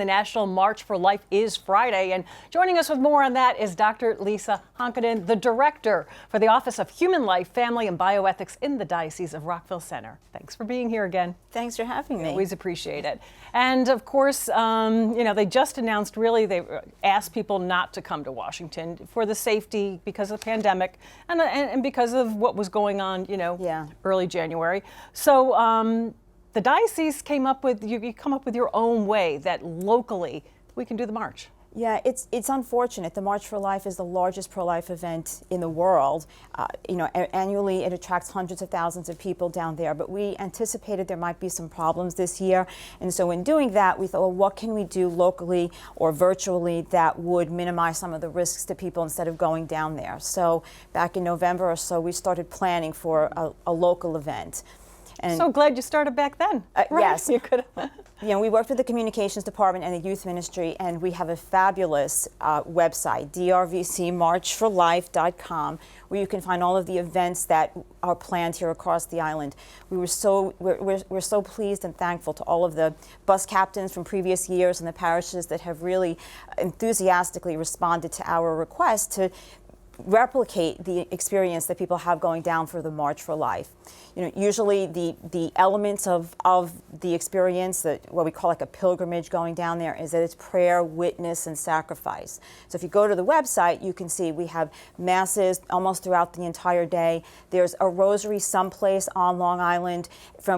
The National March for Life is Friday, and joining us with more on that is Dr. Lisa Honkanen, the Director for the Office of Human Life, Family, and Bioethics in the Diocese of Rockville Center. Thanks for being here again. Thanks for having me. Always appreciate it. And of course, they just announced, really, they asked people not to come to Washington for the safety because of the pandemic and because of what was going on, early January. So the diocese came up with, you come up with your own way that locally we can do the march. Yeah, it's unfortunate. The March for Life is the largest pro-life event in the world. Annually it attracts hundreds of thousands of people down there, but we anticipated there might be some problems this year. And so in doing that, we thought, well, what can we do locally or virtually that would minimize some of the risks to people instead of going down there? So back in November or so, we started planning for a local event. And so glad you started back then. Right? Yes. You could. We worked with the communications department and the youth ministry, and we have a fabulous website, DRVCmarchforlife.com, where you can find all of the events that are planned here across the island. We're so pleased and thankful to all of the bus captains from previous years and the parishes that have really enthusiastically responded to our request to replicate the experience that people have going down for the March for Life. Usually the elements of the experience, what we call like a pilgrimage going down there, is that it's prayer, witness, and sacrifice. So if you go to the website, you can see we have masses almost throughout the entire day. There's a rosary someplace on Long Island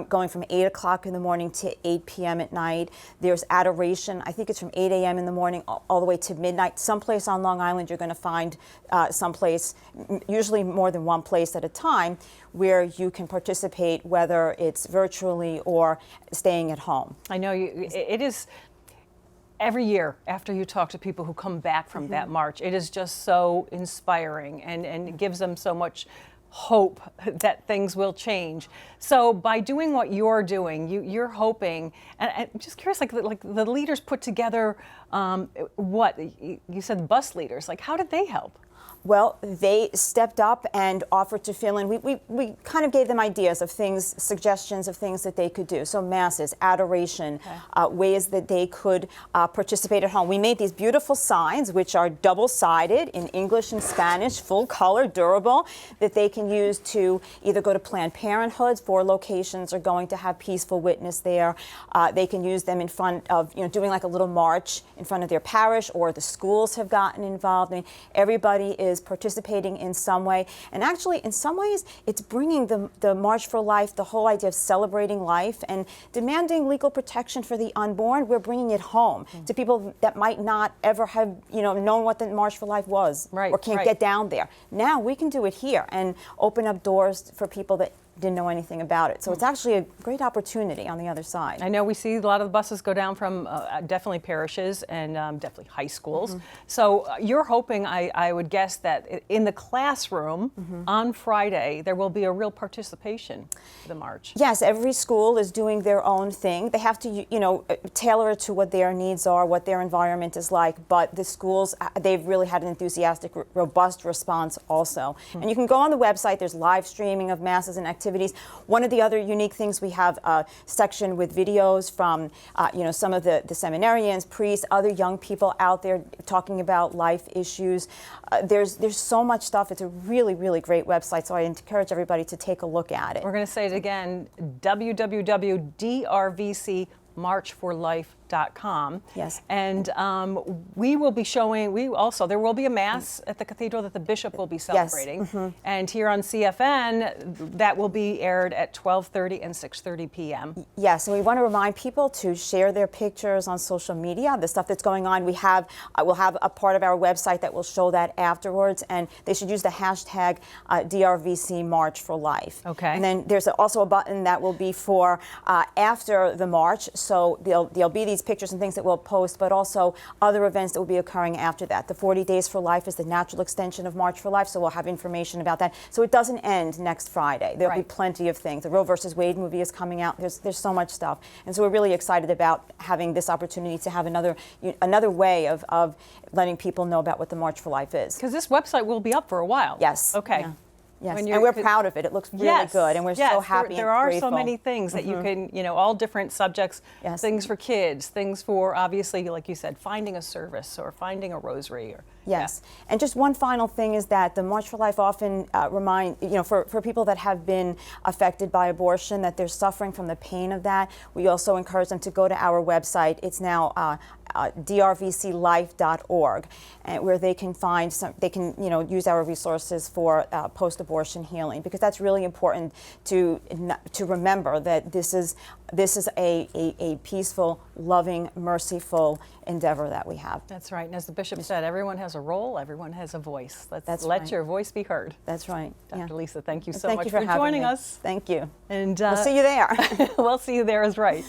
going from 8 o'clock in the morning to 8 p.m. at night. There's adoration. I think it's from 8 a.m. in the morning all the way to midnight. Someplace on Long Island you're going to find someplace, usually more than one place at a time, where you can participate, whether it's virtually or staying at home. I know it is every year after you talk to people who come back from that march, it is just so inspiring and it gives them so much hope that things will change. So by doing what you're doing, you're hoping, and I'm just curious, like the leaders put together, what you said, bus leaders, like how did they help? Well, they stepped up and offered to fill in. We kind of gave them ideas of things, suggestions of things that they could do. So masses, adoration, ways that they could participate at home. We made these beautiful signs, which are double-sided in English and Spanish, full color, durable, that they can use to either go to Planned Parenthoods. 4 locations are going to have peaceful witness there. They can use them in front of, doing like a little march in front of their parish, or the schools have gotten involved. I mean, everybody is participating in some way, and actually in some ways it's bringing the March for Life, the whole idea of celebrating life and demanding legal protection for the unborn. We're bringing it home to people that might not ever have known what the March for Life was, or can't get down there. Now we can do it here and open up doors for people that didn't know anything about it. So it's actually a great opportunity on the other side. I know we see a lot of the buses go down from definitely parishes and definitely high schools. So you're hoping, I would guess, that in the classroom on Friday there will be a real participation in the march. Yes, every school is doing their own thing. They have to, tailor it to what their needs are, what their environment is like. But the schools, they've really had an enthusiastic, robust response also. And you can go on the website. There's live streaming of masses and activities. One of the other unique things, we have a section with videos from some of the seminarians, priests, other young people out there talking about life issues. There's so much stuff. It's a really, really great website, so I encourage everybody to take a look at it. We're going to say it again, www.drvcmarchforlife.com. Yes. And we will be showing, there will be a Mass at the Cathedral that the Bishop will be celebrating. Yes. And here on CFN, that will be aired at 12:30 and 6:30 p.m. Yes, and we want to remind people to share their pictures on social media, the stuff that's going on. We'll have a part of our website that will show that afterwards, and they should use the hashtag DRVC March for Life. Okay. And then there's also a button that will be for after the march, so there'll be these pictures and things that we'll post, but also other events that will be occurring after that. The 40 Days for Life is the natural extension of March for Life, so we'll have information about that. So it doesn't end next Friday. There'll be plenty of things. The Roe versus Wade movie is coming out. There's so much stuff. And so we're really excited about having this opportunity to have another way of letting people know about what the March for Life is. Because this website will be up for a while. Yes. Okay. Yeah. Yes, When and we're proud of it. It looks really good, and we're so happy there and are grateful. so many things that you can, all different subjects, Yes. things for kids, things for, obviously, like you said, finding a service or finding a rosary. Or, Yes, and just one final thing is that the March for Life often for people that have been affected by abortion, that they're suffering from the pain of that. We also encourage them to go to our website. It's now drvclife.org, where they can find use our resources for post-abortion healing, because that's really important to remember that this is a peaceful, loving, merciful endeavor that we have. That's right. And as the bishop said, everyone has a role, everyone has a voice. Let right. your voice be heard. That's right. Dr. Lisa, thank you so Thank much you for joining having me. us. Thank you. And We'll see you there. we'll see you there is right.